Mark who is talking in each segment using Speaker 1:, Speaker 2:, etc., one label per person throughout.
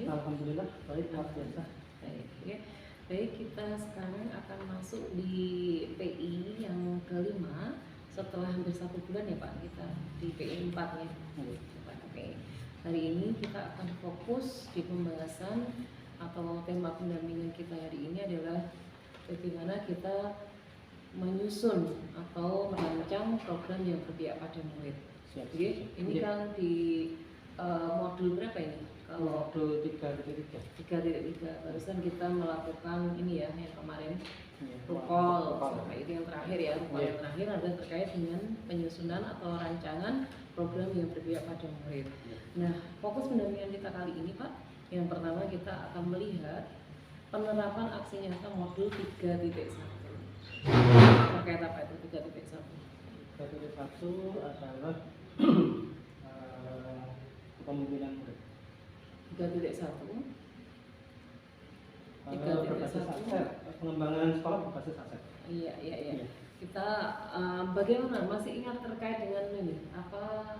Speaker 1: Alhamdulillah, baik, luar biasa.
Speaker 2: Baik, ya. Baik, kita sekarang akan masuk di PI yang kelima setelah hampir 1 bulan ya Pak, kita di PI 4 ya. Oke. Hari ini kita akan fokus di pembahasan atau tema pendampingan kita hari ini adalah bagaimana kita menyusun atau merancang program yang berpihak pada murid. Jadi ini kan di modul berapa ini? Kalau
Speaker 1: modul 3.3.
Speaker 2: 3.3 barusan kita melakukan ini ya yang kemarin rukol sampai itu yang terakhir ya. Rukol yang terakhir adalah terkait dengan penyusunan atau rancangan program yang berpihak pada murid. Nah, fokus pendampingan kita kali ini Pak, yang pertama kita akan melihat penerapan aksi nyata modul 3.1. Terkait apa itu 3.1?
Speaker 1: 3.1 adalah kepemimpinan murid.
Speaker 2: 3.1
Speaker 1: berbasis aset, pengembangan sekolah berbasis aset.
Speaker 2: Iya. Kita bagaimana masih ingat terkait dengan ini apa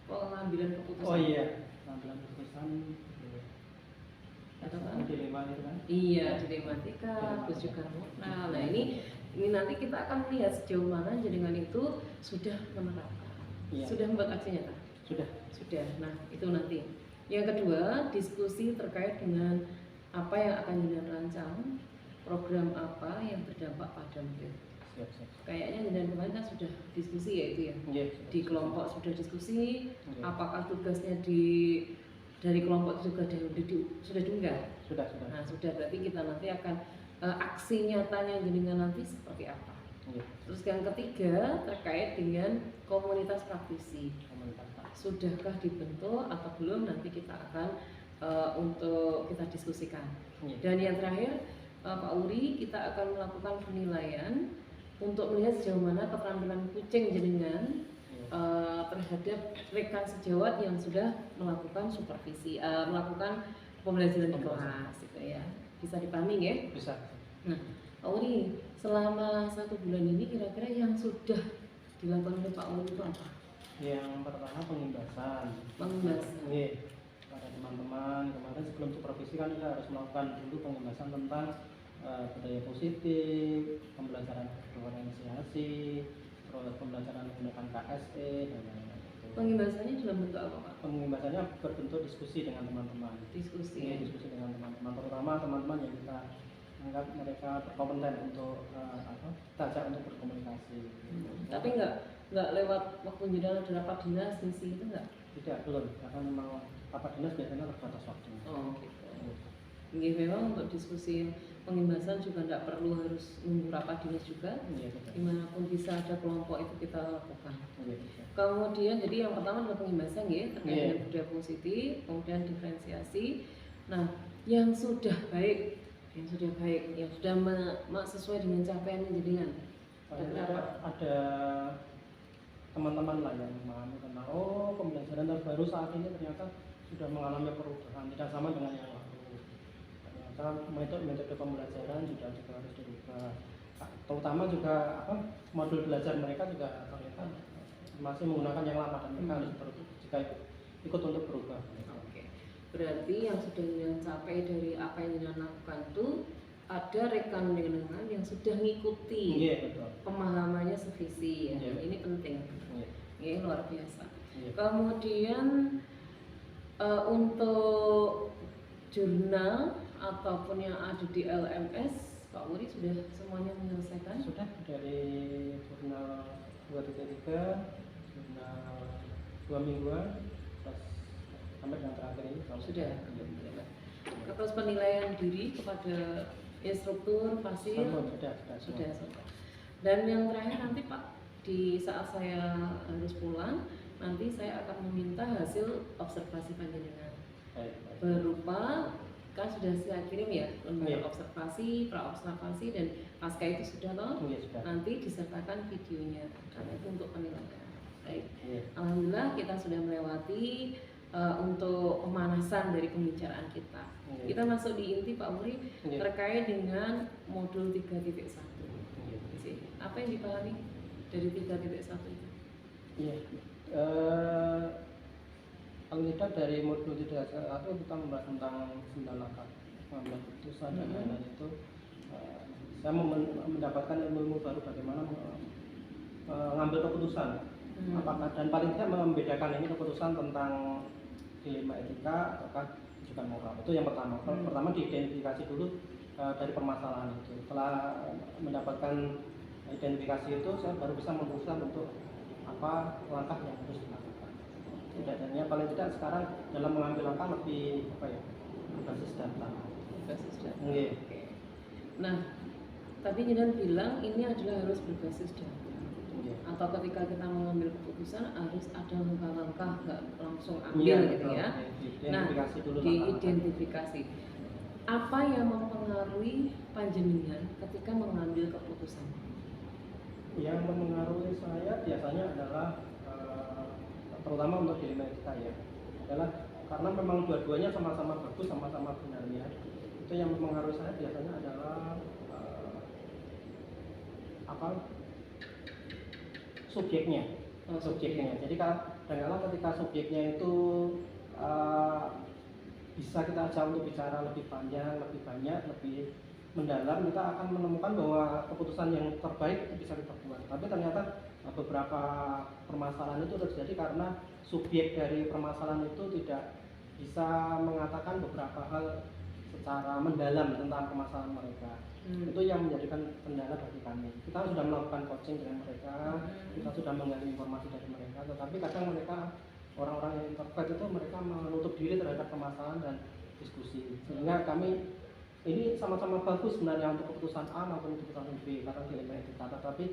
Speaker 2: pengambilan keputusan?
Speaker 1: Oh iya, pengambilan keputusan dilema itu kan?
Speaker 2: Iya, dilematika, terus juga nah ini nanti kita akan melihat sejauh mana jaringan itu sudah menerapkan, sudah membuat aksi nyata. Sudah. Nah itu nanti. Yang kedua, diskusi terkait dengan apa yang akan dirancang, program apa yang berdampak pada murid. Kayaknya dan kemarin kan sudah diskusi ya itu ya. Di kelompok sudah diskusi. Apakah tugasnya dari kelompok juga sudah diunggah? Sudah. Nah sudah, berarti kita nanti akan aksi nyatanya dengan nanti seperti apa. Terus yang ketiga terkait dengan komunitas praktisi. Sudahkah dibentuk atau belum, nanti kita akan untuk kita diskusikan. Dan yang terakhir Pak Uri, kita akan melakukan penilaian untuk melihat sejauh mana keterampilan kucing jenengan terhadap rekan sejawat yang sudah melakukan supervisi, melakukan pembelajaran di kelas gitu ya. Bisa dipahami ya? Bisa. Nah, Pak Uri, selama 1 bulan ini kira-kira yang sudah dilakukan oleh Pak Uri itu apa?
Speaker 1: Yang pertama pengimbasan. Pada teman-teman kemarin sebelum supervisi kan kita harus melakukan dulu pengimbasan tentang budaya positif, pembelajaran berorganisasi, terus pembelajaran menggunakan KSE dan lain-lain.
Speaker 2: Pengimbasannya dalam bentuk apa Pak?
Speaker 1: Pengimbasannya berbentuk diskusi dengan teman-teman. Diskusi dengan teman-teman, terutama teman-teman yang kita anggap mereka berkompeten untuk tajak untuk berkomunikasi.
Speaker 2: Tapi nggak lewat waktu jeda ada rapat dinas misi itu nggak?
Speaker 1: Tidak, belum, karena memang rapat dinas biasanya terbatas waktu.
Speaker 2: Oh gitu. Ini memang untuk diskusi pengimbasan juga nggak perlu harus nunggu rapat dinas juga. Dimanapun bisa ada kelompok itu kita lakukan. Kemudian jadi yang pertama adalah pengimbasan ya, terkait dengan budaya positif, kemudian diferensiasi. Nah, yang sudah baik, yang sudah sesuai dengan capaian jaringan.
Speaker 1: Ada teman-teman lah yang memahami tentang pembelajaran terbaru saat ini ternyata sudah mengalami perubahan, tidak sama dengan yang lalu. Ternyata metode pembelajaran juga harus dirubah. Terutama juga modul belajar mereka juga ternyata masih menggunakan yang lama dan mereka harus jika ikut untuk berubah.
Speaker 2: Oke. Berarti yang sudah dicapai dari apa yang dilakukan itu ada rekan dengan yang sudah mengikuti pemahamannya sevisi ya. Ini penting. Ini luar biasa. Kemudian untuk jurnal ataupun yang ada di LMS Pak Uri sudah semuanya menyelesaikan?
Speaker 1: Sudah, dari jurnal 2.3, jurnal 2 mingguan, sampai yang terakhir ini
Speaker 2: sudah. Terus penilaian diri kepada instruktur pasir sudah. Dan yang terakhir nanti Pak, di saat saya harus pulang, nanti saya akan meminta hasil observasi panjenengan berupa kan sudah saya kirim ya lembar observasi, pra-observasi dan pasca itu sudah loh. Nanti disertakan videonya karena itu untuk penilaian. Baik. Alhamdulillah kita sudah melewati untuk pemanasan dari pembicaraan kita. Kita masuk di inti Pak Muri terkait dengan modul 3.1. Apa yang dipahami dari 3.1 itu?
Speaker 1: paling tidak dari modul 3.1 kita membahas tentang 9 langkah mengambil keputusan dan lain-lain itu. Saya mendapatkan ilmu baru bagaimana mengambil keputusan. Apakah dan paling tidak membedakan ini keputusan tentang dilema etika ataukah rujukan moral. Itu yang pertama. Pertama diidentifikasi dulu dari permasalahan itu. Setelah mendapatkan identifikasi itu, saya baru bisa memutuskan untuk apa langkah yang harus dilakukan. Tidaknya paling tidak sekarang dalam mengambil langkah lebih berbasis data.
Speaker 2: Berbasis data.
Speaker 1: Okay.
Speaker 2: Nah, tapi Jidan bilang ini adalah harus berbasis data. Atau ketika kita mengambil keputusan harus ada langkah-langkah, nggak langsung ambil gitu ya. Nah, diidentifikasi. Apa yang mempengaruhi panjenengan ketika mengambil keputusan?
Speaker 1: Yang mempengaruhi saya biasanya adalah terutama untuk dilema etika ya, adalah karena memang dua-duanya sama-sama bagus, sama-sama benarnya. Itu yang mempengaruhi saya biasanya adalah subjeknya. Jadi kadang-kadang ketika subjeknya itu bisa kita ajak untuk bicara lebih panjang, lebih banyak, lebih mendalam, kita akan menemukan bahwa keputusan yang terbaik itu bisa kita buat. Tapi ternyata beberapa permasalahan itu terjadi karena subjek dari permasalahan itu tidak bisa mengatakan beberapa hal secara mendalam tentang permasalahan mereka. Itu yang menjadikan kendala bagi kami. Kita sudah melakukan coaching dengan mereka, kita sudah menggali informasi dari mereka, tetapi kadang mereka, orang-orang yang introvert itu, mereka menutup diri terhadap permasalahan dan diskusi. Sehingga kami ini sama-sama bagus sebenarnya untuk keputusan A maupun keputusan B karena dilema etika, tetapi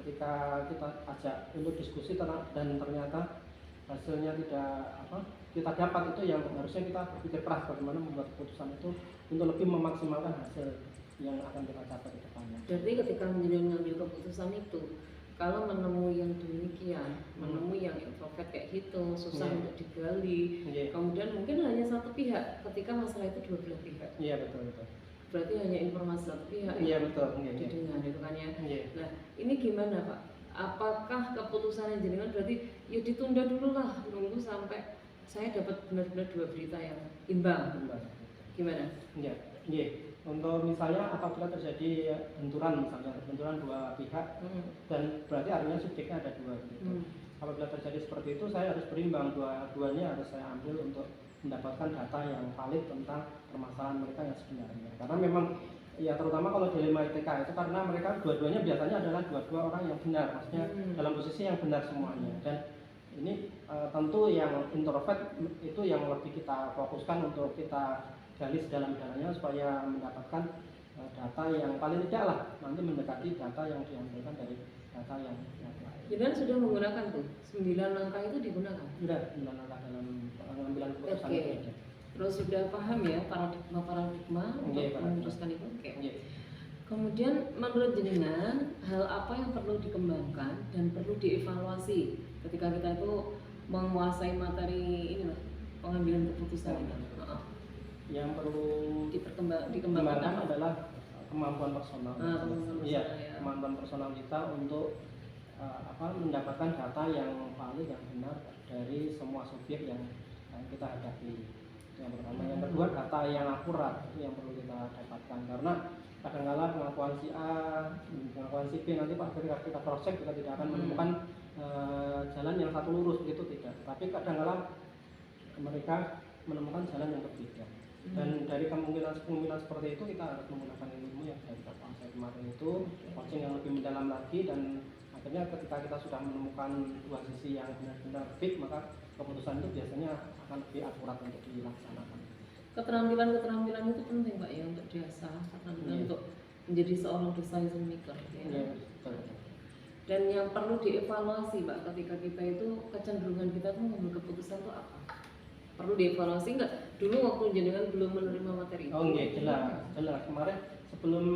Speaker 1: ketika kita ajak untuk diskusi dan ternyata hasilnya tidak kita dapat, itu yang harusnya kita berpikir keras bagaimana membuat keputusan itu untuk lebih memaksimalkan hasil yang akan kita capai ke depannya.
Speaker 2: Berarti ketika mengambil keputusan itu, kalau menemui yang demikian, menemui yang introvert kayak gitu, susah untuk digali, kemudian mungkin hanya satu pihak, ketika masalah itu dua belah pihak.
Speaker 1: Iya, betul.
Speaker 2: Berarti hanya informasi satu pihak
Speaker 1: yang
Speaker 2: didengar, itu kan ya. Nah, ini gimana Pak? Apakah keputusan yang jenengan berarti ya ditunda dulu lah, nunggu sampai saya dapat benar-benar dua berita yang imbang. Gimana?
Speaker 1: Untuk misalnya apabila terjadi benturan dua pihak, dan berarti artinya subjeknya ada dua gitu. Apabila terjadi seperti itu, saya harus berimbang, dua-duanya harus saya ambil untuk mendapatkan data yang valid tentang permasalahan mereka yang sebenarnya. Karena memang ya terutama kalau dilema etika itu karena mereka dua-duanya biasanya adalah dua orang yang benar, maksudnya dalam posisi yang benar semuanya. Dan ini tentu yang introvert itu yang lebih kita fokuskan untuk kita gali sedalam-dalamnya supaya mendapatkan data yang paling tidak lah nanti mendekati data yang diambilkan dari data yang lain.
Speaker 2: Jadi sudah menggunakan tuh 9 langkah itu digunakan?
Speaker 1: Sudah 9 langkah dalam pengambilan keputusan itu.
Speaker 2: Terus sudah paham ya paradigma untuk memutuskan itu? Kemudian menurut jenengan hal apa yang perlu dikembangkan dan perlu dievaluasi ketika kita itu menguasai materi ini lah, pengambilan keputusan ini?
Speaker 1: Yang perlu
Speaker 2: dikembangkan
Speaker 1: adalah kemampuan personal. Kemampuan personal kita untuk mendapatkan data yang valid, yang benar dari semua subjek yang kita hadapi. Yang pertama. Yang kedua, data yang akurat itu yang perlu kita dapatkan, karena kadang-kala pengakuan si A, pengakuan si B nanti ketika kita cross check kita tidak akan menemukan jalan yang satu lurus, begitu tidak. Tapi kadang-kala mereka menemukan jalan yang berbeda. Dan dari kemungkinan seperti itu kita harus menggunakan ilmu yang dari saya kemarin itu, coaching yang lebih mendalam lagi, dan akhirnya ketika kita sudah menemukan dua sisi yang benar-benar fit, maka keputusan itu biasanya akan lebih akurat untuk dilaksanakan.
Speaker 2: Keterampilan itu penting Pak ya untuk diasah, untuk menjadi seorang decision maker ya. Dan yang perlu dievaluasi Pak ketika kita itu kecenderungan kita tuh mengambil keputusan itu apa? Perlu dievaluasi nggak? Dulu waktu jenengan belum menerima materi itu?
Speaker 1: Jelas. Kemarin sebelum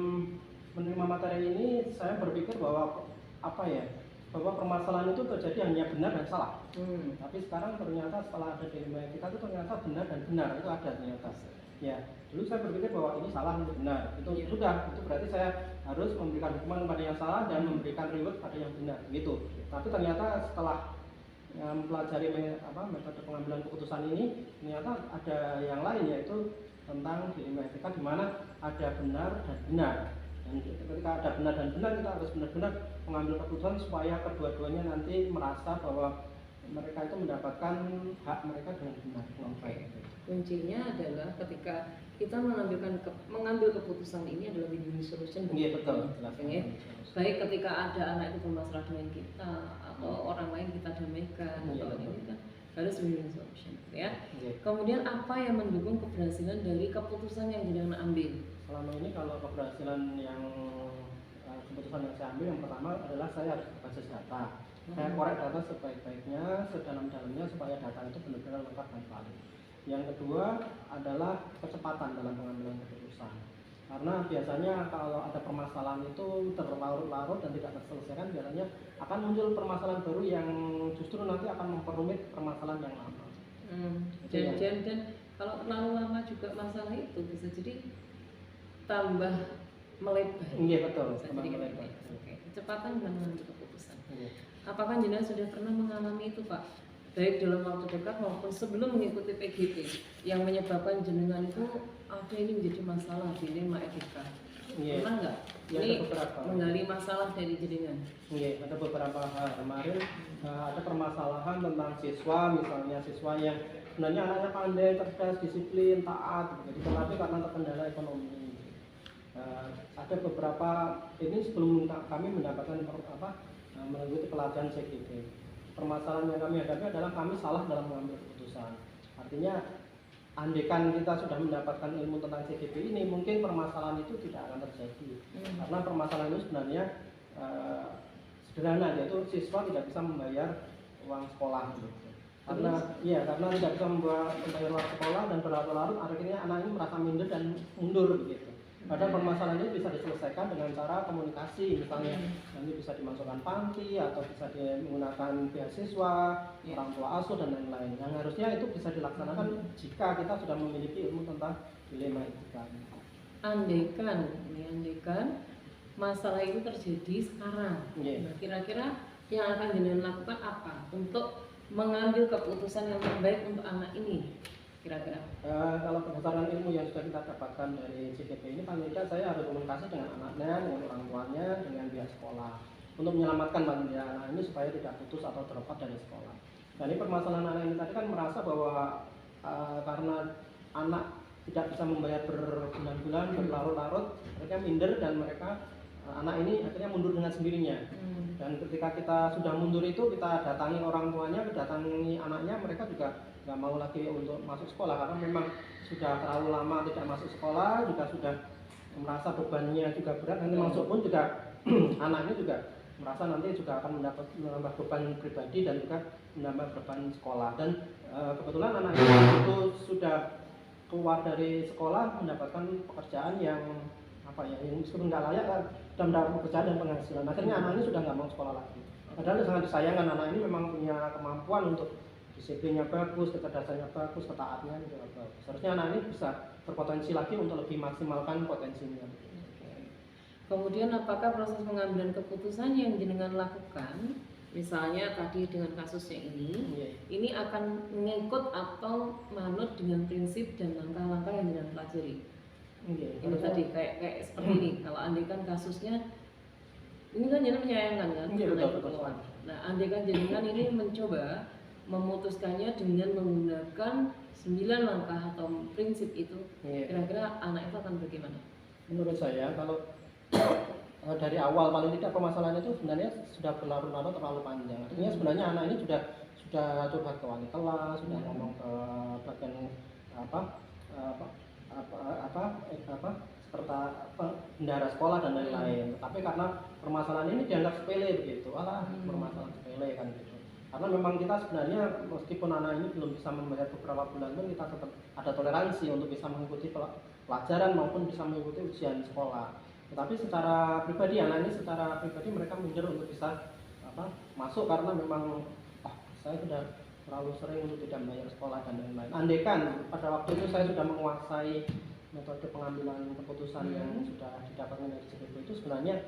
Speaker 1: menerima materi ini saya berpikir bahwa bahwa permasalahan itu terjadi hanya benar dan salah. Tapi sekarang ternyata setelah ada dilema etika itu ternyata benar dan benar itu ada ternyata. Ya, dulu saya berpikir bahwa ini salah, ini benar. Itu sudah, itu berarti saya harus memberikan hukuman pada yang salah dan memberikan reward pada yang benar, gitu. Tapi ternyata setelah mempelajari metode pengambilan keputusan ini, ternyata ada yang lain, yaitu tentang dilema etika, di mana ada benar dan benar. Dan ketika ada benar dan benar, kita harus benar-benar mengambil keputusan supaya kedua-duanya nanti merasa bahwa mereka itu mendapatkan hak mereka dengan benar, dengan baik.
Speaker 2: Kuncinya adalah ketika kita mengambil keputusan ini adalah win-win solution.
Speaker 1: Iya, betul.
Speaker 2: Baik ketika ada anak itu bermasalah dengan kita atau orang lain kita damaikan, atau ini kan harus win-win solution, ya. Kemudian apa yang mendukung keberhasilan dari keputusan yang jenengan ambil?
Speaker 1: Selama ini kalau keberhasilan yang keputusan yang saya ambil, yang pertama adalah saya harus berbasis data. Saya korek data sebaik-baiknya, sedalam-dalamnya, supaya data itu benar-benar lengkap dan valid. Yang kedua adalah kecepatan dalam pengambilan keputusan. Karena biasanya kalau ada permasalahan itu terlarut-larut dan tidak terselesaikan, biasanya akan muncul permasalahan baru yang justru nanti akan memperumit permasalahan yang lama.
Speaker 2: Dan kalau terlalu lama juga masalah itu bisa jadi tambah melebar.
Speaker 1: Iya, betul.
Speaker 2: Tambah melebar. Oke. Kecepatan dalam mengambil keputusan. Apakah jenengan sudah pernah mengalami itu, Pak? Baik dalam waktu dekat maupun sebelum mengikuti PGP, yang menyebabkan jenengan itu ada ini menjadi masalah dilema etika. Pernah nggak? Ini menggali masalah dari jenengan.
Speaker 1: Iya, ada beberapa hal. Kemarin ada permasalahan tentang siswa, misalnya siswa yang sebenarnya anaknya pandai, cerdas, disiplin, taat, gitu. Tetapi karena terkendala ekonomi. Ada beberapa ini sebelum kami mendapatkan mengikuti pelatihan CGP. Permasalahan yang kami hadapi adalah kami salah dalam mengambil keputusan. Artinya, andaikan kita sudah mendapatkan ilmu tentang CGP ini, mungkin permasalahan itu tidak akan terjadi. Karena permasalahan itu sebenarnya sederhana, yaitu siswa tidak bisa membayar uang sekolah. Gitu. Karena tidak bisa membayar uang sekolah dan berlarut-larut, akhirnya anak ini merasa minder dan mundur begitu. Padahal permasalahan ini bisa diselesaikan dengan cara komunikasi, misalnya nanti bisa dimasukkan panti atau bisa menggunakan beasiswa, orang tua asuh dan lain-lain. Yang harusnya itu bisa dilaksanakan jika kita sudah memiliki ilmu tentang dilema etika.
Speaker 2: Andaikan masalah itu terjadi sekarang, nah, kira-kira yang akan jenengan lakukan apa untuk mengambil keputusan yang terbaik untuk anak ini? Kira-kira
Speaker 1: kalau berdasarkan ilmu yang sudah kita dapatkan dari CGP ini, paling tidak saya harus komunikasi dengan anaknya, dengan orang tuanya, dengan pihak sekolah untuk menyelamatkan anak ini supaya tidak putus atau drop dari sekolah. Dan ini permasalahan anak ini tadi kan merasa bahwa karena anak tidak bisa membayar berbulan-bulan, berlarut-larut, mereka minder dan mereka anak ini akhirnya mundur dengan sendirinya. Dan ketika kita sudah mundur itu, kita datangi orang tuanya, datangi anaknya, mereka juga nggak mau lagi untuk masuk sekolah karena memang sudah terlalu lama tidak masuk sekolah, juga sudah merasa bebannya juga berat. Nanti masuk pun juga anaknya juga merasa nanti juga akan menambah beban pribadi dan juga menambah beban sekolah. Dan kebetulan anak itu sudah keluar dari sekolah mendapatkan pekerjaan yang yang meskipun nggak layak dan mendapat pekerjaan dan penghasilan. Akhirnya anak ini sudah nggak mau sekolah lagi. Padahal sangat disayangkan, anak ini memang punya kemampuan untuk disiplinnya bagus, kecerdasannya bagus, ketaatannya juga bagus. Seharusnya anak ini bisa berpotensi lagi untuk lebih maksimalkan potensinya.
Speaker 2: Kemudian apakah proses pengambilan keputusan yang jenengan lakukan, misalnya tadi dengan kasusnya ini akan mengikut atau manut dengan prinsip dan langkah-langkah yang jenengan pelajari? Ini tadi kayak seperti ini. Kalau andaikan kasusnya ini kan jenengan menyayangkan kan?
Speaker 1: Betul.
Speaker 2: Nah, andaikan jenengan ini mencoba memutuskannya dengan menggunakan 9 langkah atau prinsip itu, kira-kira anak itu akan bagaimana?
Speaker 1: Menurut saya kalau dari awal paling tidak permasalahan itu sebenarnya sudah berlarut-larut terlalu panjang. Artinya sebenarnya anak ini sudah coba ke wali kelas, sudah ngomong ke bagian serta bendahara sekolah dan lain-lain. Tapi karena permasalahan ini dianggap sepele begitu, permasalahan sepele kan gitu. Karena memang kita sebenarnya meskipun anak ini belum bisa membayar beberapa bulan pun kita tetap ada toleransi untuk bisa mengikuti pelajaran maupun bisa mengikuti ujian sekolah. Tetapi secara pribadi anak ini secara pribadi mereka minder untuk bisa masuk karena memang saya sudah terlalu sering untuk tidak membayar sekolah dan lain-lain. Andaikan pada waktu itu saya sudah menguasai metode pengambilan keputusan yang sudah didapatkan dari CGP itu, sebenarnya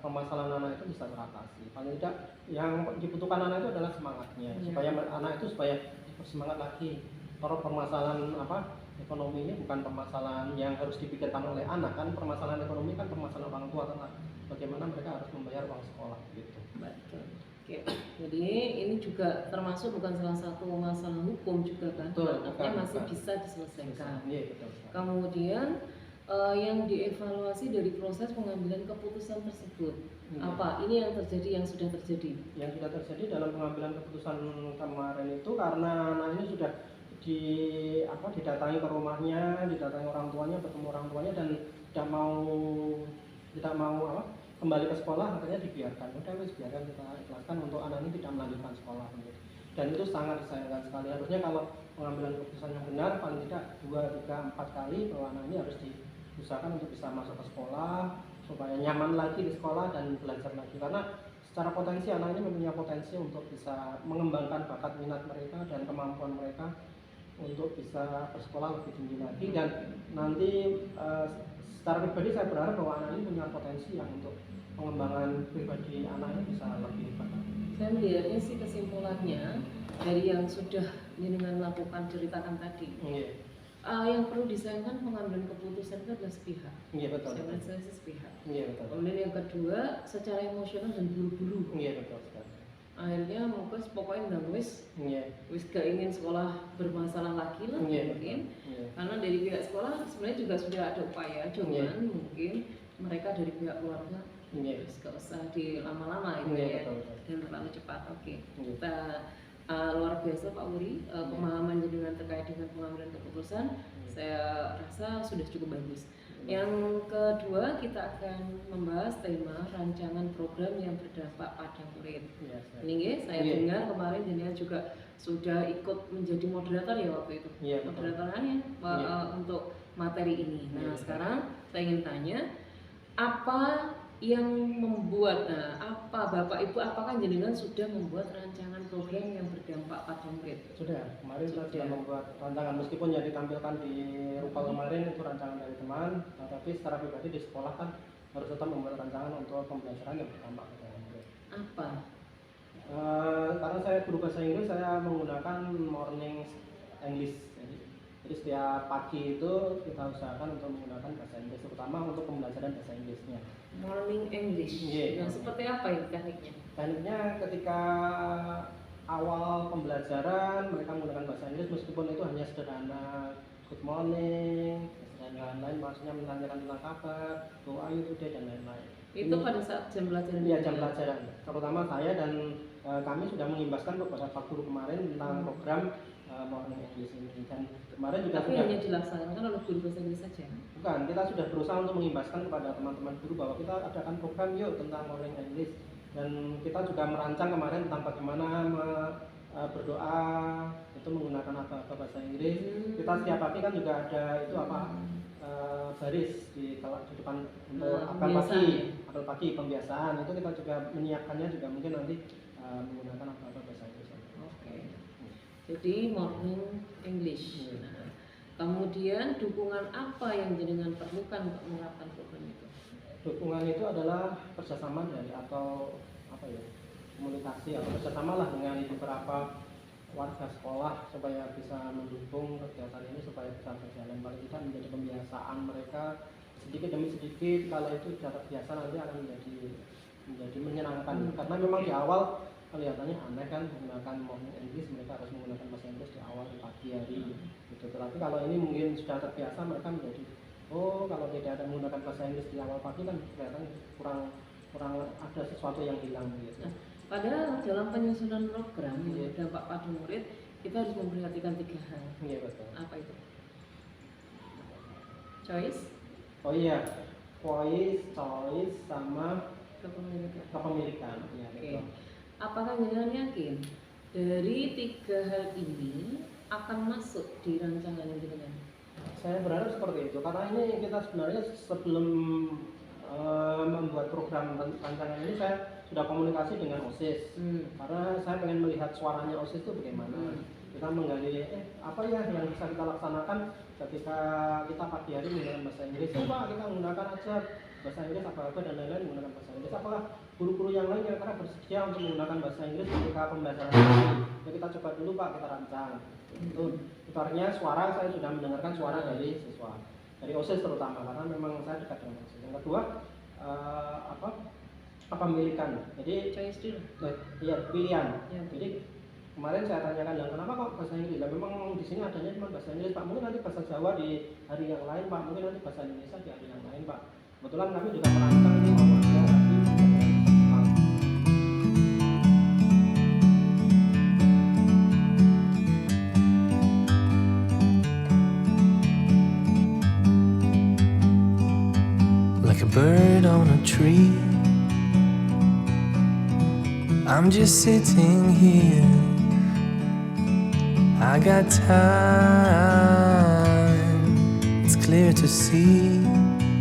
Speaker 1: permasalahan anak itu bisa teratasi. Paling tidak yang dibutuhkan anak itu adalah semangatnya, supaya anak itu supaya bersemangat lagi. Kalau permasalahan ekonomi ini bukan permasalahan yang harus dipikirkan oleh anak, kan permasalahan ekonomi kan permasalahan orang tua, karena bagaimana mereka harus membayar uang sekolah gitu.
Speaker 2: Betul. Oke. Jadi ini juga termasuk bukan salah satu masalah hukum juga kan, artinya masih bisa diselesaikan.
Speaker 1: Iya, betul.
Speaker 2: Kemudian yang dievaluasi dari proses pengambilan keputusan tersebut, apa ini yang terjadi, yang sudah terjadi? Yang
Speaker 1: sudah terjadi dalam pengambilan keputusan kemarin itu karena anak ini sudah didatangi ke rumahnya, didatangi orang tuanya, bertemu orang tuanya, dan tidak mau kembali ke sekolah, akhirnya dibiarkan. Udah biarkan, kita ikhlaskan untuk anak ini tidak melanjutkan sekolah gitu. Dan itu sangat disayangkan sekali. Harusnya kalau pengambilan keputusan yang benar, paling tidak 2, 3, 4 kali bahwa anak ini harus diusahakan untuk bisa masuk ke sekolah supaya nyaman lagi di sekolah dan belajar lagi, karena secara potensi anak ini mempunyai potensi untuk bisa mengembangkan bakat minat mereka dan kemampuan mereka untuk bisa bersekolah lebih tinggi lagi. Dan nanti secara pribadi saya berharap bahwa anak ini punya potensi yang untuk pengembangan pribadi anaknya bisa lebih baik.
Speaker 2: Saya melihatnya sih kesimpulannya dari yang sudah dengan lakukan ceritakan tadi. Yang perlu disayangkan pengambilan keputusan itu adalah sepihak.
Speaker 1: Iya, betul.
Speaker 2: Saya sepihak.
Speaker 1: Iya, betul.
Speaker 2: Kemudian yang kedua, secara emosional dan buru-buru.
Speaker 1: Iya, betul sekali.
Speaker 2: Akhirnya pokoknya udah wis gak ingin sekolah bermasalah lagi lah mungkin. Karena dari pihak sekolah sebenarnya juga sudah ada upaya, cuman mungkin mereka dari pihak keluarga gak usah dilama-lama gitu ya, dan terlalu cepat. Kita luar biasa Pak Wuri, pemahaman jenengan terkait dengan pengambilan keputusan saya rasa sudah cukup bagus. Yang kedua, kita akan membahas tema rancangan program yang berdampak pada murid. Ini saya dengar kemarin jenengan juga sudah ikut menjadi moderator ya waktu itu, moderatornya untuk materi ini. Nah sekarang saya ingin tanya, apa yang membuat, apa Bapak Ibu, apakah jenengan sudah membuat rancangan program yang berdampak pada murid?
Speaker 1: Sudah, kemarin saya sudah membuat rancangan, meskipun yang ditampilkan di Rupal kemarin itu rancangan dari teman, tapi secara pribadi di sekolah kan harus tetap membuat rancangan untuk pembelajaran yang berdampak pada murid.
Speaker 2: Apa?
Speaker 1: Karena saya guru bahasa Inggris, saya menggunakan morning English. Jadi setiap pagi itu kita usahakan untuk menggunakan bahasa Inggris, terutama untuk pembelajaran bahasa Inggrisnya.
Speaker 2: Morning English. Nah, seperti apa ini tekniknya?
Speaker 1: Tekniknya ketika awal pembelajaran mereka menggunakan bahasa Inggris, meskipun itu hanya sederhana good morning dan lain-lain, maksudnya menanyakan tentang kabar, how are you today dan lain-lain.
Speaker 2: Itu pada saat jam pelajaran?
Speaker 1: Iya, jam pelajaran. Terutama saya dan kami sudah mengimbaskan kepada Pak Guru kemarin tentang program morning English ini, dan kemarin juga
Speaker 2: tapi hanya dilaksanakan oleh guru bahasa Inggris saja?
Speaker 1: Bukan, kita sudah berusaha untuk mengimbaskan kepada teman-teman guru bahwa kita adakan program yuk tentang morning English, dan kita juga merancang kemarin tentang bagaimana berdoa itu menggunakan apa bahasa Inggris. Kita setiap pagi kan juga ada itu baris di depan untuk apel pagi pembiasaan, itu kita juga menyiapkannya juga mungkin nanti menggunakan apa bahasa Inggris.
Speaker 2: Jadi morning English. Nah, kemudian dukungan apa yang jenengan perlukan untuk menerapkan program itu?
Speaker 1: Dukungan itu adalah kerjasama dari komunikasi atau kerjasama lah dengan beberapa warga sekolah supaya bisa mendukung kegiatan ini supaya bisa berjalan, paling tidak menjadi pembiasaan mereka sedikit demi sedikit. Kalau itu sudah terbiasa nanti akan menjadi menyenangkan, karena memang di awal kelihatannya aneh kan menggunakan morning English, mereka harus menggunakan bahasa Inggris di awal di pagi hari gitu. Tapi kalau ini mungkin sudah terbiasa, mereka menjadi kalau tidak ada menggunakan bahasa Inggris di awal pagi kan kelihatan kurang ada sesuatu yang hilang gitu.
Speaker 2: Nah, padahal dalam penyusunan program yang berdampak pada murid kita harus memperhatikan 3 hal.
Speaker 1: Iya, betul.
Speaker 2: Apa itu? Choice?
Speaker 1: Oh iya, choice sama kepemilikan. Ya, betul.
Speaker 2: Apakah jenengan yakin dari 3 hal ini akan masuk di rancangan yang jenengan?
Speaker 1: Saya berharap seperti itu, karena ini kita sebenarnya sebelum membuat program rancangan ini saya sudah komunikasi dengan OSIS, karena saya pengen melihat suaranya OSIS itu bagaimana. kita menggali apa ya yang bisa kita laksanakan ketika kita pagi hari menggunakan bahasa Inggris. Pak, kita menggunakan aja bahasa Inggris apa dan lain-lain menggunakan bahasa Inggris. Apakah guru-guru yang lain kira-kira bersedia untuk menggunakan bahasa Inggris ketika pembelajaran ini? Ya, kita coba dulu Pak, kita rancang. Itu artinya suara, saya sudah mendengarkan suara dari siswa, dari OSIS terutama, karena memang saya dekat dengan OSIS. Yang kedua, kepemilikan. Jadi
Speaker 2: choice dulu.
Speaker 1: Iya, pilihan.
Speaker 2: Ya.
Speaker 1: Jadi kemarin saya tanyakan, kenapa kok bahasa Inggris? Lah memang di sini adanya cuma bahasa Inggris Pak. Mungkin nanti bahasa Jawa di hari yang lain Pak. Mungkin nanti bahasa Indonesia di hari yang lain Pak. Kebetulan kami juga merancang ini mau ada lagi.
Speaker 3: Like a bird on a tree, I'm just sitting here. I got time, it's clear to see.